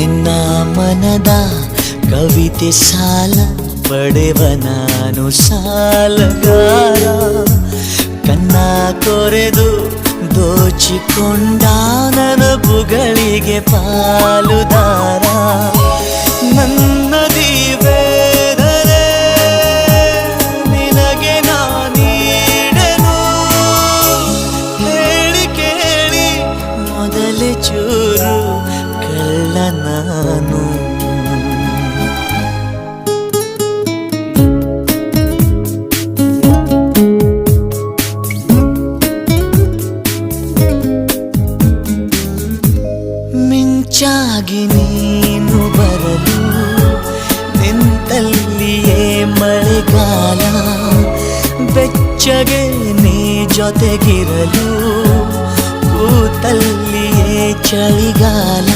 ನಿನ್ನ ಮನದ ಕವಿತೆ ಸಾಲ ಪಡೆವ ನಾನು ಸಾಲಗಾರ. ಕನ್ನ ಕೊರೆದು ದೋಚಿಕೊಂಡ ನೆನಪುಗಳಿಗೆ ಪಾಲುದಾರ. ನನ್ನದಿ ವೇದನೆ ನಿನಗೆ ನಾನೀಡೆನು, ಹೇಳಿ ಕೇಳಿ ಮೊದಲೇ ಚೂರು ಕಳ್ಳ ನಾನು. ಮಿಂಚಾಗಿ ನೀನು ಬರಲು ನಿಂತಲ್ಲಿಯೇ ಮಳೆಗಾಲ, ಬೆಚ್ಚಗೆ ನೀ ಜೊತೆಗಿರಲು ಕೂತಲ್ಲಿಯೇ ಚಳಿಗಾಲ.